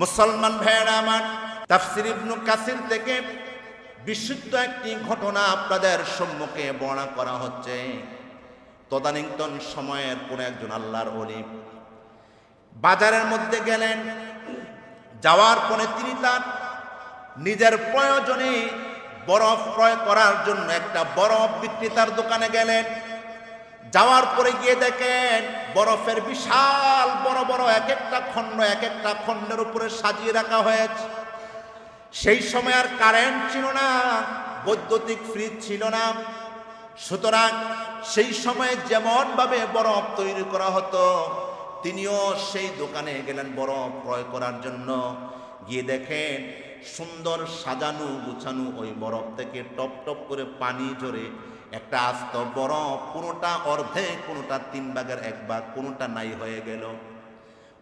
মুসলমান ভাইয়েরা আমার, তাফসীর ইবনে কাসির থেকে বিশুদ্ধ একটি ঘটনা আপনাদের সম্মুখে বর্ণনা করা হচ্ছে। তদানীন্তন সময়ের কোন একজন আল্লাহর ওলি বাজারের মধ্যে গেলেন। যাওয়ার পরে তিনি তার নিজের প্রয়োজনে বরফ ক্রয় করার জন্য একটা বরফ বিক্রেতার দোকানে গেলেন। যাওয়ার পরে গিয়ে দেখেন বরফের বিশাল বড় বড় এক একটা খণ্ডের উপরে সাজিয়ে রাখা হয়েছে। সেই সময় আর কারেন্ট ছিল না, বৈদ্যুতিক ফ্রিজ ছিল না, সুতরাং সেই সময়ে যেমন ভাবে বরফ তৈরি করা হতো, তিনিও সেই দোকানে গেলেন বরফ ক্রয় করার জন্য। গিয়ে দেখেন সুন্দর সাজানো গুছানো ওই বরফ থেকে টপ টপ করে পানি ঝরে একটা আস্ত বরফ, কোনোটা অর্ধেক, কোনোটা 3/1 কোনোটা নাই হয়ে গেল।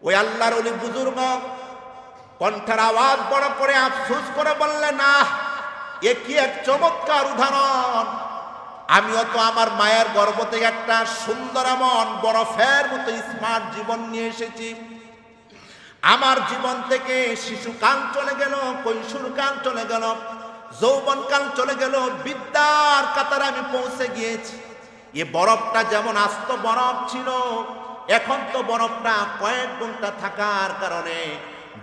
ওই আল্লাহর ওলি বুজুর্গ কণ্ঠের আওয়াজ বড় করে আফসোস করে বললেন, না, এ কি এক চমৎকার উদাহরণ! আমিও তো আমার মায়ের গর্ভ থেকে একটা সুন্দর এমন বরফের মতো স্মার্ট জীবন নিয়ে এসেছি। আমার জীবন থেকে শিশুকাল চলে গেল, কৈশোরকাল চলে গেল, যৌবনকাল চলে গেল, বিদ্যার কাতারে আমি পৌঁছে গিয়েছি। এ বরফটা যেমন আস্ত বরফ ছিল, এখন তো বরফটা কয়েক ঘন্টা থাকার কারণে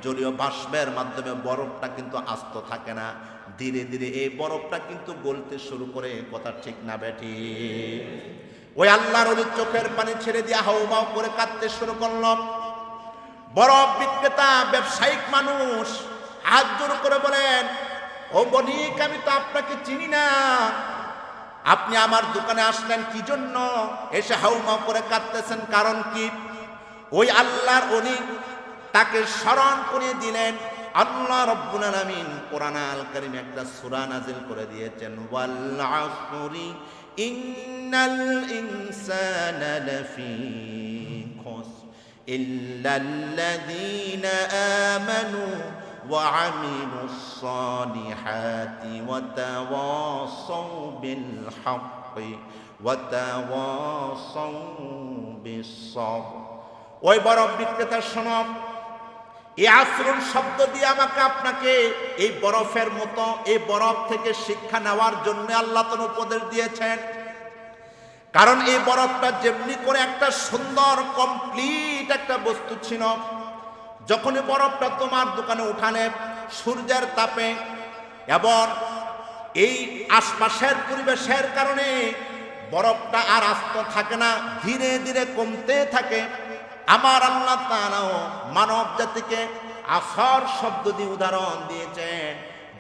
জলীয় বাষ্পের মাধ্যমে বরফটা কিন্তু আস্ত থাকে না, ধীরে ধীরে এই বরফটা কিন্তু গলতে শুরু করে। কথা ঠিক না বেঠি? ওই আল্লাহর ওলি চোখের পানি ছেড়ে দিয়ে হাউমাউ করে কাঁদতে শুরু করল। বরফ বিক্রেতা ব্যবসায়িক মানুষ হাত জোর করে বলেন, ও বণিক, আমি তো আপনাকে চিনি না, আপনি আমার দোকানে আসলেন কি জন্য? এসে হাউমাউ করে কাঁদতেছেন, কারণ কি? ওই আল্লাহর ওলি তাকে স্মরণ করে দিলেন। আল্লাহ রাব্বুল আলামিন কোরআন আল কারীমে একটা সূরা নাযিল করে দিয়েছেন, ওয়াল আসরি ইন্নাল ইনসানা লাফি খুসর ইল্লাল্লাযীনা আমানু ওয়া আমিলুস সালিহাতি ওয়া তাওয়াসাউ বিল হাক্কি ওয়া তাওয়াসাউ বিস সাবর। ওই বরফ বিক্রেতা শোনব, এই আসরুন শব্দ দিয়ে আমাকে আপনাকে এই বরফের মতো এই বরফ থেকে শিক্ষা নেওয়ার জন্য আল্লাহ তাআলা উপদেশ দিয়েছেন। কারণ এই বরফটা যেমনি করে একটা সুন্দর কমপ্লিট একটা বস্তু ছিল, যখন এই বরফটা তোমার দোকানে উঠানে সূর্যের তাপে এবং এই আশপাশের পরিবেশের কারণে বরফটা আর আস্ত থাকে না, ধীরে ধীরে কমতে থাকে। আমার আল্লাহ তাআলাও মানব জাতিকে আসর শব্দ দিয়ে উদাহরণ দিয়েছেন।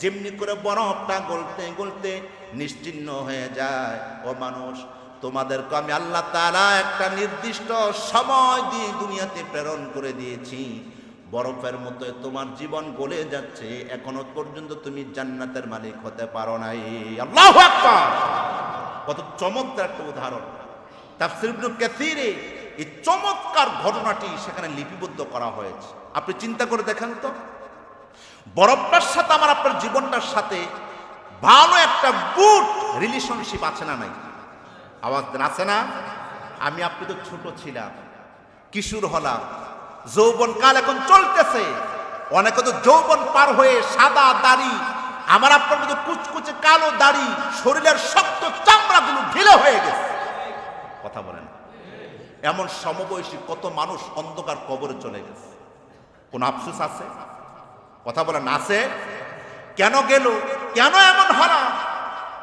যেমনি করে বরফটা গলতে গলতে নিশ্চিহ্ন হয়ে যায়, ও মানুষ, তোমাদেরকে আমি আল্লাহ তাআলা একটা নির্দিষ্ট সময় দিয়ে দুনিয়াতে প্রেরণ করে দিয়েছি। বরফের মতো তোমার জীবন গলে যাচ্ছে, এখনো পর্যন্ত তুমি জান্নাতের মালিক হতে পারো নাই। আল্লাহু আকবার! কত চমৎকার একটা উদাহরণ! তাফসীর ইবনে কাসিরে এই চমৎকার ঘটনাটি সেখানে লিপিবদ্ধ করা হয়েছে। আপনি চিন্তা করে দেখেন তো, বরফটার সাথে আমার আপনার জীবনটার সাথে ভালো একটা গুড রিলেশনশিপ আছে না নাই? আওয়াজ দেন, আছে না? আমি আপনি তো ছোট ছিলাম, কিশোর হলাম, যৌবনকাল এখন চলতেছে, অনেকে তো যৌবন পার হয়ে সাদা দাড়ি, আমার আপনার মতো কুচকুচে কালো দাড়ি, শরীরের শক্ত চামড়াগুলো ঢিলে হয়ে গেছে। কথা বলেন, এমন সমবয়সী কত মানুষ অন্ধকার কবরে চলে গেছে। কোন আফসোস আছে? কথা বলেন, আছে? কেন গেল? কেন এমন হলো?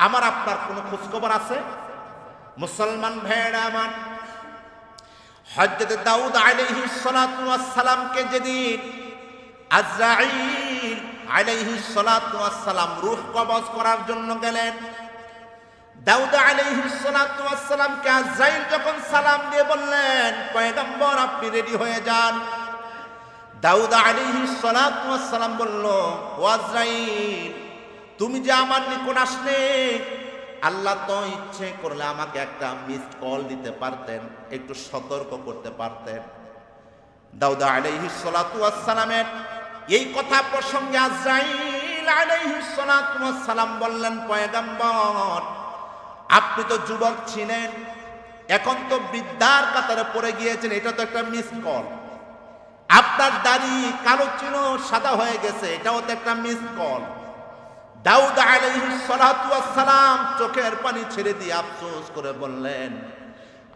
আমার আপনার কোন খোঁজখবর আছে? মুসলমান ভাইয়েরা আমার, হযরত দাউদ আলাইহিস সালাতু ওয়াস সালামকে যেদিন আজরাইল আলাইহিস সালাতু ওয়াস সালাম রূহ কবজ করার জন্য গেলেন, দাউদ আলাইহিস সালাতু ওয়াস সালামকে আজরাইল যখন সালাম দিয়ে বললেন, পয়গম্বর আপনি রেডি হয়ে যান, দাউদ আলাইহিস সালাতু ওয়াস সালাম বলল, ও আজরাইল, তুমি যে আমার নিকট আসলে, আল্লাহ তো ইচ্ছে করলে আমাকে একটা মিসড কল দিতে পারতেন, একটু সতর্ক করতে পারতেন। দাউদ আলাইহিস সালাতু ওয়াস সালামের এই কথা প্রসঙ্গে আজরাইল আলাইহিস সালাতু ওয়াস সালাম বললেন, পয়গম্বর আপনি তো যুবক ছিলেন, এখন তো বিদ্যার কাতারে পড়ে গিয়েছেন, এটা তো একটা মিসড কল, আপনার দাড়ি কালো ছিল সাদা হয়ে গেছে, এটাও তো একটা মিস কল। দাউদ আলাইহিস সালাতু ওয়াস সালাম চোখের পানি ছেড়ে দিয়ে আফসোস করে বললেন,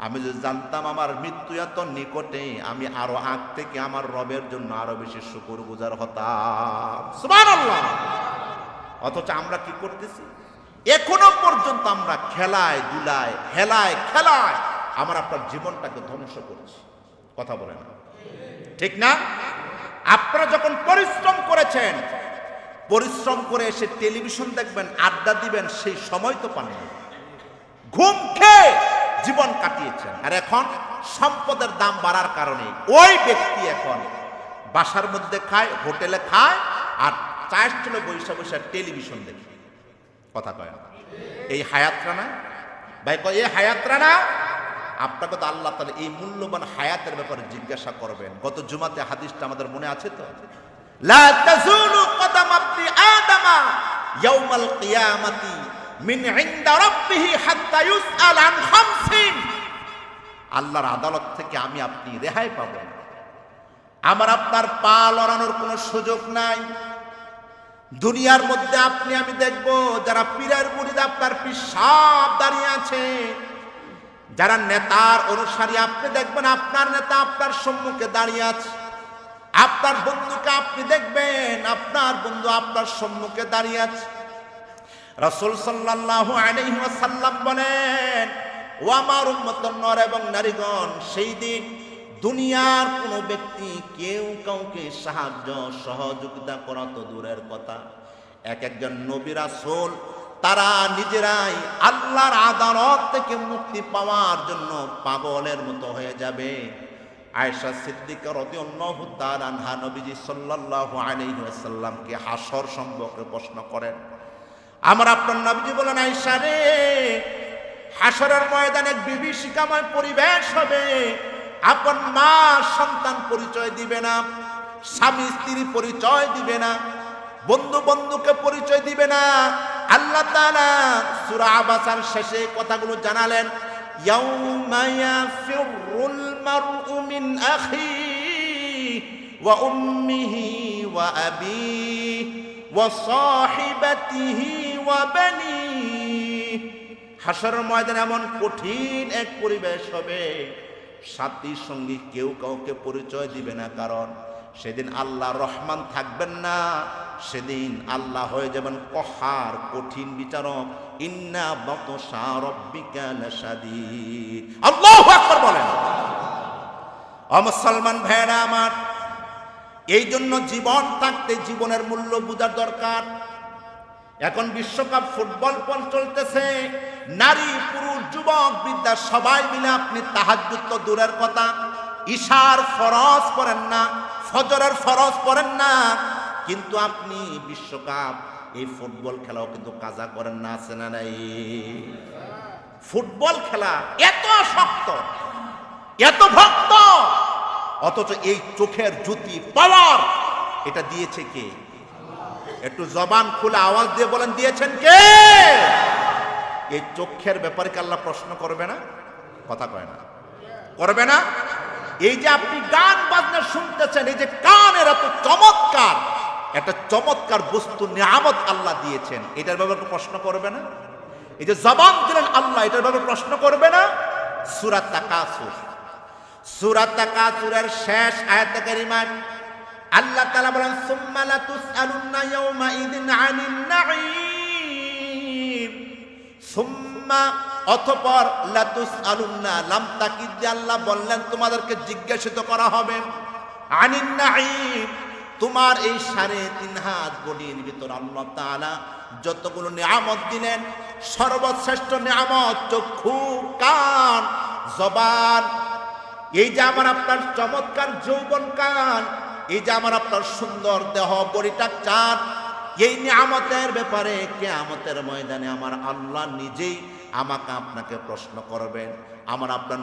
আমি যদি জানতাম আমার মৃত্যু এত নিকটে, আমি আরো আগ থেকে আমার রবের জন্য আরো বেশি শুকরগুজার হতাম। সুবহানাল্লাহ। অথচ আমরা কি করতেছি? এখনো পর্যন্ত আমরা খেলায় দুলায় হেলায় খেলায় আমার আপনার জীবনটাকে ধ্বংস করছি। কথা বলে না, ঠিক না? আপনারা যখন পরিশ্রম করেছেন, পরিশ্রম করে এসে টেলিভিশন দেখবেন, আড্ডা দিবেন, সেই সময় তো পান না। ঘুম খেয়ে জীবন কাটিয়েছেন। আর এখন সম্পদের দাম বাড়ার কারণে ওই ব্যক্তি এখন বাসার মধ্যে খায়, হোটেলে খায়, আর চায়ের চলে বৈশা বৈশা টেলিভিশন দেখে। কথা কয় না? এই হায়াতরা না ভাই, কয় এই হায়াতরা না? আপনাকে তো আল্লাহ তাআলা এই মূল্যবান হায়াতের ব্যাপারে জিজ্ঞাসা করবেন। গত জুমাতে হাদিসটা আমাদের মনে আছে তো, লা তাজুলু কদাম ইবনি আদামা ইয়াউমাল কিয়ামাতি মিন ইনদা রাব্বিহি হাত্তা ইউসআল আন খামসিন। আল্লাহর আদালত থেকে আমি আপনি রেহাই পাব না। আমার আপনার পা লড়ানোর কোনো সুযোগ নাই। দুনিয়ার মধ্যে আপনি আমি দেখব যারা পীরের মুরিদ আপনার পিসাব দাঁড়িয়ে আছে, যারা নেতার অনুসারী আপনি দেখবেন আপনার নেতা আপনার সম্মুখে দাঁড়িয়ে আছে। আপনার বন্ধুকে আপনি দেখবেন আপনার বন্ধু আপনার সম্মুখে দাঁড়িয়ে আছে। রাসূল সাল্লাল্লাহু আলাইহি ওয়াসাল্লাম বলেন, ও আমার উম্মতের নর এবং নারীগণ, সেই দিন দুনিয়ার কোনো ব্যক্তি কেউ কাউকে সাহায্য সহযোগিতা করা তো দূরের কথা, এক একজন নবী রাসূল তারা নিজেরাই আল্লাহর আদালত থেকে মুক্তি পাওয়ার জন্য পাগলের মতো হয়ে যাবে। আয়েশা সিদ্দিকা রাদিয়াল্লাহু তাআলা আনহা নবীজি সাল্লাল্লাহু আলাইহি ওয়াসাল্লামকে হাসর সম্পর্কে প্রশ্ন করেন। আমার আপনার নবীজি বলেন, আয়েশা রে, হাসরের ময়দানে বিভীষিকাময় পরিবেশ হবে। আপন মা সন্তান পরিচয় দিবে না, স্বামী স্ত্রী পরিচয় দিবে না, বন্ধু বন্ধুকে পরিচয় দিবে না। আল্লাহ তাআলা সূরা আবাসার শেষে কথাগুলো জানালেন, ইয়াউমা ইয়াফিরুল মারউ মিন আখিহি ওয়া উম্মিহি ওয়া আবিহি ওয়া সাহিবাতিহি ওয়া বানিহি। হাসরের ময়দানে এমন কঠিন এক পরিবেশ হবে, সাথী সঙ্গী কেউ কাউকে পরিচয় দিবে না। কারণ সেদিন আল্লাহ রহমান থাকবেন না, সেদিন আল্লাহ হয়ে যাবেন কহার, কঠিন বিচারক। ইন্না বাতশা রাব্বিকা লাশাদীদ। আল্লাহু আকবার বলেন। ও মুসলমান ভাইরা আমার, এই জন্য জীবন থাকতে জীবনের মূল্য বোঝার দরকার। এখন বিশ্বকাপ ফুটবল চলতেছে, নারী পুরুষ যুবক বৃদ্ধা সবাই মিলে আপনি তাহাজ্জুদ তো দূরের কথা, ইশার ফরজ পড়েন না, ফজরের ফরজ পড়েন না, কিন্তু আপনি বিশ্বকাপ এই ফুটবল খেলাও কিন্তু কাজা করেন না, আছে না নাই? ফুটবল খেলা এত শক্ত, এত ভক্ত, অথচ এই চোখের জ্যোতি পাওয়ার এটা দিয়েছে কে? একটু জবান খুলে আওয়াজ দিয়ে বলেন, দিয়েছেন কে? এই চোখের ব্যাপারে কি আল্লাহ প্রশ্ন করবে না? কথা কয় না, করবে না? এই যে আপনি গান বাজনা শুনতেছেন, এই যে কানের এত চমৎকার একটা চমৎকার বস্তু নিয়ামত আল্লাহ দিয়েছেন, এটার ব্যাপারে প্রশ্ন করবে না? এই যে জবান দিলেন আল্লাহ, এটার ব্যাপারে প্রশ্ন করবে না? সূরা তাকাসুর, সূরা তাকাসুরের শেষ আয়াতে কারিমায় আল্লাহ তাআলা বলেন, সুম্মা লাতুসআলুন্না ইয়াওমা ইযিন আনিন নাঈম। সুম্মা অতঃপর লাতুসআলুন্না, লাম তাকিদ দিয়ে আল্লাহ বললেন তোমাদেরকে জিজ্ঞাসিত করা হবে, আনিন নাঈম, তোমার এই 3.5 হাত বডির ভিতর আল্লাহ তাআলা যতগুলো নিয়ামত দিলেন, সর্বশ্রেষ্ঠ নিয়ামত চক্ষু, কান, জবান, এই যে আমার আপনার চমৎকার যৌবন কান, এই যে আমার আপনার সুন্দর দেহ বডিটা চাঁদ, এই নিয়ামতের ব্যাপারে কিয়ামতের ময়দানে আমার আল্লাহ নিজেই আমাকে আপনাকে প্রশ্ন করবেন। আমার আপনার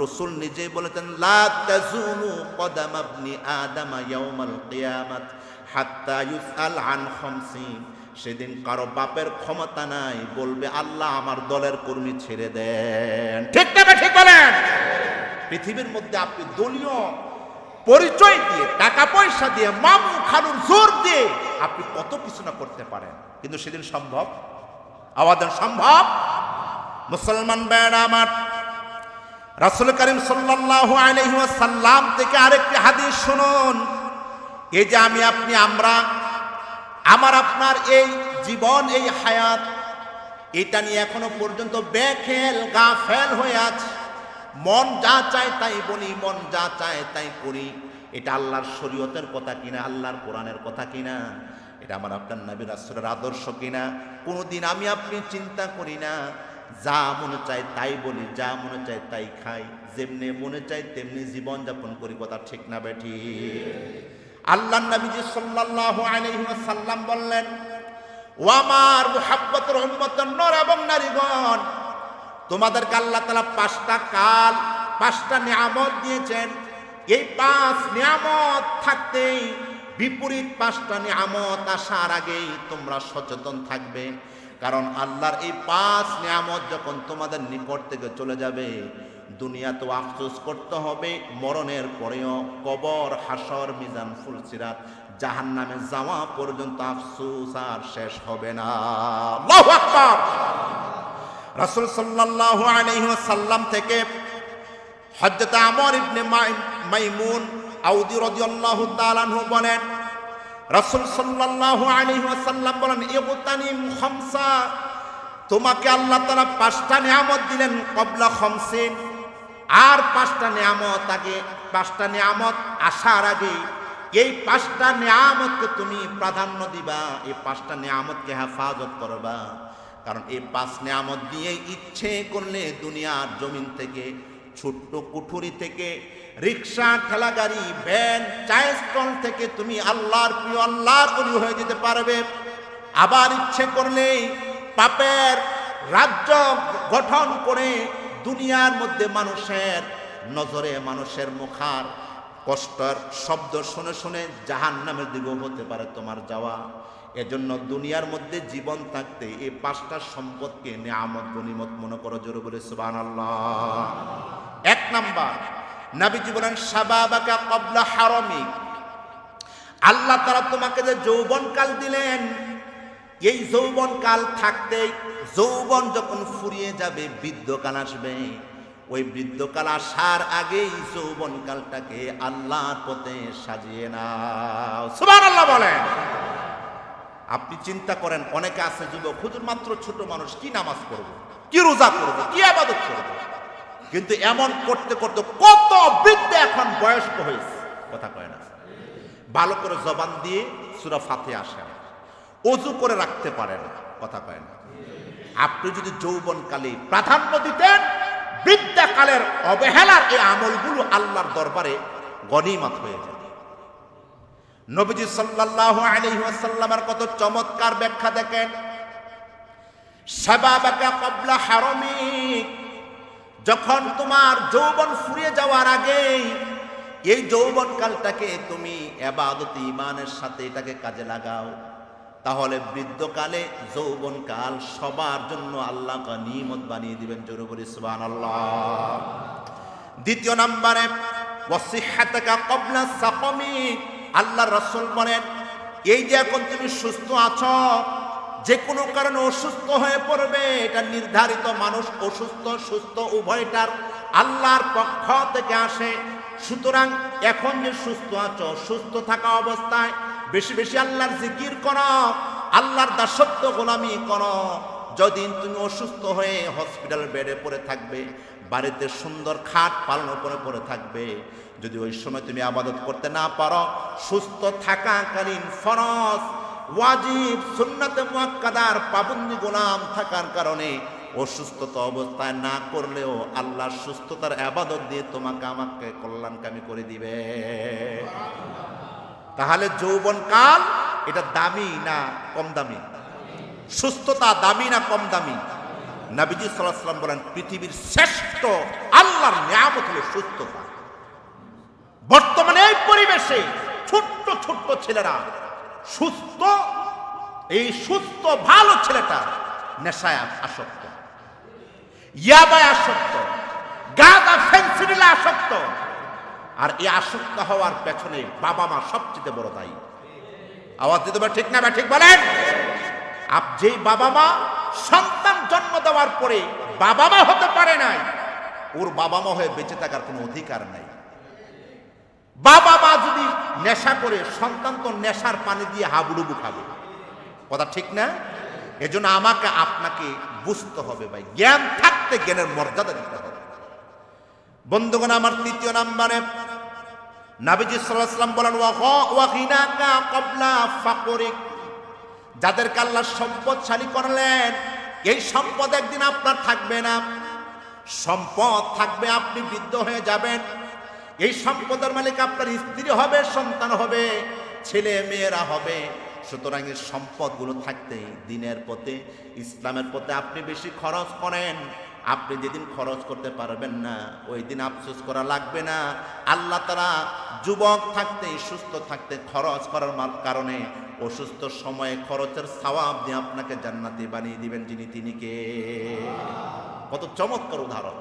রাসূল নিজেই বলেছেন, লা তাজুলু কদাম ইবনি আদম ইয়াউমাল কিয়ামাত হাত্তা ইউসআল আন খামসিন। সেদিন কারো বাপের ক্ষমতা নাই, বলবে আল্লাহ আমার দলের কর্মী ছেড়ে দেন। ঠিক না? ঠিক বলেন। পৃথিবীর মধ্যে আপনি দলীয় পরিচয় দিয়ে, টাকা পয়সা দিয়ে, মামু খালুর জোর দিয়ে আপনি কত কিছু না করতে পারেন, কিন্তু সেদিন সম্ভব? আওয়াজ সম্ভব? মুসলমান ভাইরা আমার, রাসূল করিম সাল্লাল্লাহু আলাইহি ওয়াসাল্লাম থেকে আরেকটি হাদিস শুনুন। এই যে আমি আপনি আমরা আমার আপনার এই জীবন, এই হায়াত, এটা নিয়ে এখনো পর্যন্ত বেখেল গাফেল হয়ে আছে। মন যা চায় তাই বলি, মন যা চায় তাই করি। এটা আল্লাহর শরীয়তের কথা কিনা, আল্লাহর কোরআনের কথা কিনা, এটা আমার আপনার নবী রাসূলের আদর্শ কিনা, কোনোদিন আমি আপনি চিন্তা করি না। যা মনে চায় তাই বলি, যা মনে চায় তাই খাই, যেমনি মনে চায় তেমনি জীবন যাপন করি। কথা ঠিক না বেঠি? আল্লাহর নবীজি সাল্লাল্লাহু আলাইহি ওয়াসাল্লাম বললেন, ও আমার মুহাব্বতের উম্মতের নর এবং নারীগণ, তোমাদেরকে আল্লাহ তাআলা 5টা কাল, 5টা নিয়ামত দিয়েছেন। এই 5 নিয়ামত থাকতেই বিপরীত 5টা নিয়ামত আসার আগেই তোমরা সচেতন থাকবে। কারণ আল্লাহর এই 5 নিয়ামত যখন তোমাদের নিকট থেকে চলে যাবে, দুনিয়াতেও আফসোস করতে হবে, মরণের পরেও কবর, হাসর, মিজান, ফুলসিরাত, জাহান্নামে যাওয়া পর্যন্ত আফসোস আর শেষ হবে না। আল্লাহু আকবার। রাসূল সাল্লাল্লাহু আলাইহি ওয়াসাল্লাম থেকে হযরত আমর ইবনে মাইমুন আউদি রাদিয়াল্লাহু তাআলা আনহু বলেন, রাসূল সাল্লাল্লাহু আলাইহি ওয়াসাল্লাম বলেন, ইগতানিম খামসা, তোমাকে আল্লাহ তাআলা 5টা নিয়ামত দিলেন ক্বাবলা খামসিন, আর 5টা নিয়ামত আগে, 5টা নিয়ামত আসার আগে এই 5টা নিয়ামতকে তুমি প্রাধান্য দিবা, এই 5টা নিয়ামতকে হেফাজত করবা। কারণ এই 5 নিয়ামত দিয়ে ইচ্ছে করলে দুনিয়ার জমিন থেকে, ছোট্ট কুঠুরি থেকে, রিক্সা, ঠেলাগাড়ি, ভ্যান, চায়ের স্টল থেকে তুমি আল্লাহর প্রিয়, আল্লাহর ওলি হয়ে যেতে পারবে। আবার ইচ্ছে করলে পাপের রাজ্য গঠন করে দুনিয়ার মধ্যে মানুষের নজরে, মানুষের মুখার কষ্টের শব্দ শুনে শুনে জাহান্নামের দিকেও হতে পারে তোমার যাওয়া। এজন্য দুনিয়ার মধ্যে জীবন থাকতে এই 5টা সম্পদকে নিয়ামত, গনিমত মনে করো। জোরে বলে সুবহানাল্লাহ। 1 নাম্বার, নবীজি বলেন, শাবাবাকা ক্বাবলা হারামিক, আল্লাহ তাআলা তোমাকে যে যৌবনকাল দিলেন, এই যৌবনকাল থাকতে, যৌবন যখন ফুরিয়ে যাবে, বৃদ্ধকাল আসবে। ওই বৃদ্ধকাল আসার আগেই যৌবনকালটাকে আল্লাহর পথে সাজিয়ে নাও। সুবহানাল্লাহ বলেন। আপনি চিন্তা করেন, অনেকে আছে যুবক, হুজুর মাত্র ছোট মানুষ, কি নামাজ পড়বো, কি রোজা করবো, কি ইবাদত করবো, কিন্তু এমন করতে করতে কত বৃদ্ধ এখন বয়স্ক হয়েছে। কথা কয় না? ভালো করে জবান দিয়ে সূরা ফাতিহা আসে না, ওযু করে রাখতে পারে না। কথা কয় না? আপনি যদি যৌবনকালে প্রাধান্য দিতেন, বৃদ্ধাকালের অবহেলার এই আমলগুলো আল্লাহর দরবারে গনিমত হয়ে যেত। নবীজি সাল্লাল্লাহু আলাইহি ওয়াসাল্লামের কত চমৎকার ব্যাখ্যা দেখেন। শাবাবাকা ক্বাবলা হারামিক, যখন তোমার যৌবন ফুরিয়ে যাওয়ার আগে এই যৌবনকালটাকে তুমি ইবাদত, ঈমানের সাথে এটাকে কাজে লাগাও, তাহলে বৃদ্ধকালে যৌবনকাল সবার জন্য আল্লাহ গনিমত বানিয়ে দিবেন। জোরে বলি সুবহানাল্লাহ। 2 নম্বরে, ওয়াসিহহাতাকা ক্বাবলা সাকামিক, আল্লাহর রাসূল বলেন, এই যে এখন তুমি সুস্থ আছো, যে কোনো কারণে অসুস্থ হয়ে পড়বে, এটা নির্ধারিত। মানুষ অসুস্থ সুস্থ উভয়টার আল্লাহর পক্ষ থেকে আসে। সুতরাং এখন যে সুস্থ আছো, সুস্থ থাকা অবস্থায় বেশি বেশি আল্লাহর জিকির করো, আল্লাহর দাসত্ব গোলামি করো। যদিন তুমি অসুস্থ হয়ে হসপিটাল বেডে পড়ে থাকবে, বাড়িতে সুন্দর খাট পালন করে পড়ে থাকবে, যদি ওই সময় তুমি ইবাদত করতে না পারো, সুস্থ থাকাকালীন ফরজ, ওয়াজিব, সুন্নাতে মুআক্কাদার পাবন্দি গোলাম থাকার কারণে অসুস্থতা অবস্থায় না করলেও আল্লাহর সুস্থতার ইবাদত দিয়ে তোমাকে আমাকে কল্যাণকামী করে দিবে। তাহলে যৌবনকাল এটা দামি না কম দামি? সুস্থতা দামি না কম দামি? নবীজি সাল্লাল্লাহু আলাইহি ওয়াসাল্লাম বলেন, পৃথিবীর শ্রেষ্ঠ আল্লাহর নিয়ামত হলো সুস্থতা। বর্তমানে এই পরিবেশে ছোট্ট ছোট্ট ছেলেরা সুস্থ, এই সুস্থ ভালো ছেলেটা নেশায় আসক্ত, ইয়াবায় আসক্ত, গাঁজা ফেন্সিডিলে আসক্ত, আর এই আসক্ত হওয়ার পেছনে বাবা মা সবচেয়ে বড় দায়ী। আওয়াজ দিতে পারে ঠিক না বা ঠিক বলেন? যেই বাবা মা সন্তান জন্ম দেওয়ার পরে বাবা মা হতে পারে নাই, ওর বাবা মা হয়ে বেঁচে থাকার কোনো অধিকার নাই। বাবা মা যদি নেশা করে, সন্তান তো নেশার পানি দিয়ে হাবুডুবু খাবে, কথা ঠিক না? এজন্য আমাকে আপনাকে বুঝতে হবে ভাই, জ্ঞান থাকতে জ্ঞানের মর্যাদা দিতে হবে। বন্ধুগণ আমার তৃতীয় নম্বরে নবীজি সাল্লাল্লাহু আলাইহি ওয়াসাল্লাম বলেন ওয়া গিনাকা ক্বাবলা ফাকরিক, যাদেরকে আল্লাহ সম্পদশালী করলেন, এই সম্পদ একদিন আপনার থাকবে না। সম্পদ থাকবে, আপনি বৃদ্ধ হয়ে যাবেন। এই সম্পদের মালিক আপনার স্ত্রী হবে, সন্তান হবে, ছেলে মেয়েরা হবে। সুতরাং এই সম্পদগুলো থাকতে দিনের পথে, ইসলামের পথে আপনি বেশি খরচ করেন। আপনি যেদিন খরচ করতে পারবেন না, ওই দিন আফসোস করা লাগবে না। আল্লাহ তাআলা যুবক থাকতে, সুস্থ থাকতে খরচ করার কারণে অসুস্থ সময়ে খরচের সওয়াব দিয়ে আপনাকে জান্নাতি বানিয়ে দিবেন। যিনি, তিনি কে? কত চমৎকার উদাহরণ!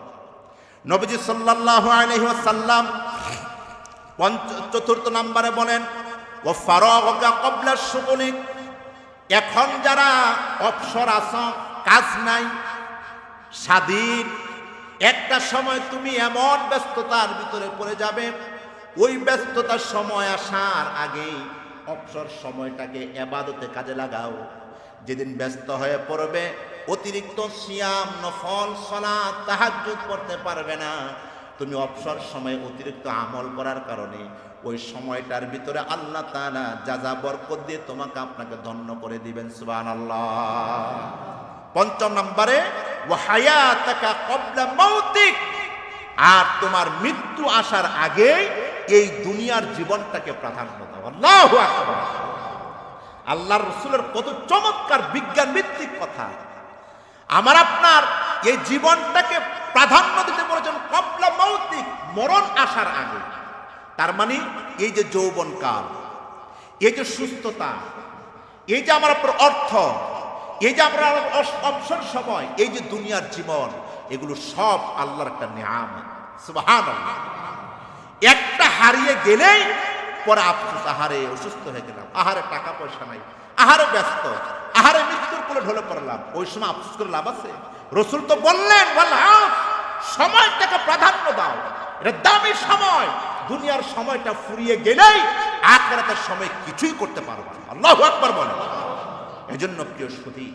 নবীজি সাল্লাল্লাহু আলাইহি ওয়াসাল্লাম চতুর্থ নম্বরে বলেন ও ফারাগকা ক্বাবলা শুগুলিক, এখন যারা অবসর আছো, কাজ নাই, স্বাধীন, একটা সময় তুমি এমন ব্যস্ততার ভিতরে পড়ে যাবে, ওই ব্যস্ততার সময় আসার আগেই অবসর সময়টাকে ইবাদতে কাজে লাগাও। যেদিন ব্যস্ত হয়ে পড়বে, অতিরিক্ত সিয়াম, নফল, সালাত, তাহাজ্জুদ পড়তে পারবে না, তুমি অবসর সময়ে অতিরিক্ত আমল করার কারণে ওই সময়টার ভিতরে আল্লাহ তাআলা যাজা বরকত দিয়ে তোমাকে, আপনাকে ধন্য করে দিবেন। সুবহানাল্লাহ। পঞ্চম নম্বরে ওয়া হায়াতাকা ক্বাবলা মাউতিক, আর তোমার মৃত্যু আসার আগে এই দুনিয়ার জীবনটাকে প্রাধান্য দাও। আল্লাহু আকবার! আল্লাহর রাসূলের কত চমৎকার বিজ্ঞান ভিত্তিক কথা। আমার আপনার এই জীবনটাকে প্রাধান্য দিতে বলেছেন ক্বাবলা মাউতিক, মরণ আসার আগে। তার মানে এই যে যৌবনকাল, এই যে সুস্থতা, এই যে আমার আপনার অর্থ, এই যে আমরা অবসর সময়, এই যে দুনিয়ার জীবন, এগুলো সব আল্লাহর একটা নিয়ামত। সুবহানাল্লাহ। একটা হারিয়ে গেলেই পরে আফসোস, আহারে অসুস্থ হয়ে গেলাম, আহারে টাকা পয়সা নাই, আহারে ব্যস্ত, আহারে মৃত্যুর কোলে ঢলে পড়লাম। ওই সময় আফসোস করে লাভ আছে? রাসূল তো বললেন সময়টাকে প্রাধান্য দাও, এটা দামি সময়। দুনিয়ার সময়টা ফুরিয়ে গেলেই আখিরাতের সময় কিছুই করতে পারবে না। আল্লাহু আকবার বলেন। এজন্য প্রিয় সুধী,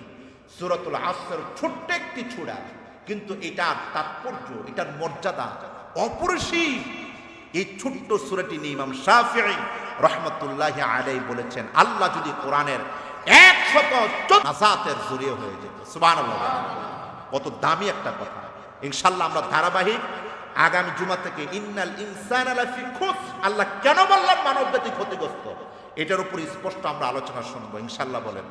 সূরাতুল আসর ছোট্ট একটি সূরা, কিন্তু এটার তাৎপর্য, এটার মর্যাদা অপরিসীম। এই ছোট্ট সূরাটি নিয়ে ইমাম শাফিঈ রাহমাতুল্লাহি আলাইহি বলেছেন, আল্লাহ যদি কোরআনের 114 নাজাতের জরিয়া হয়ে যেত। সুবহানাল্লাহ। কত দামি একটা কথা। ইনশাআল্লাহ আমরা ধারাবাহিক আগামী জুমা থেকে ইন্নাল ইনসানা লাফি খুসর, আল্লাহ কেন বললেন মানব জাতি ক্ষতিগ্রস্ত, এটার উপর স্পষ্ট আমরা আলোচনা শুনবো ইনশাআল্লাহ। বলেন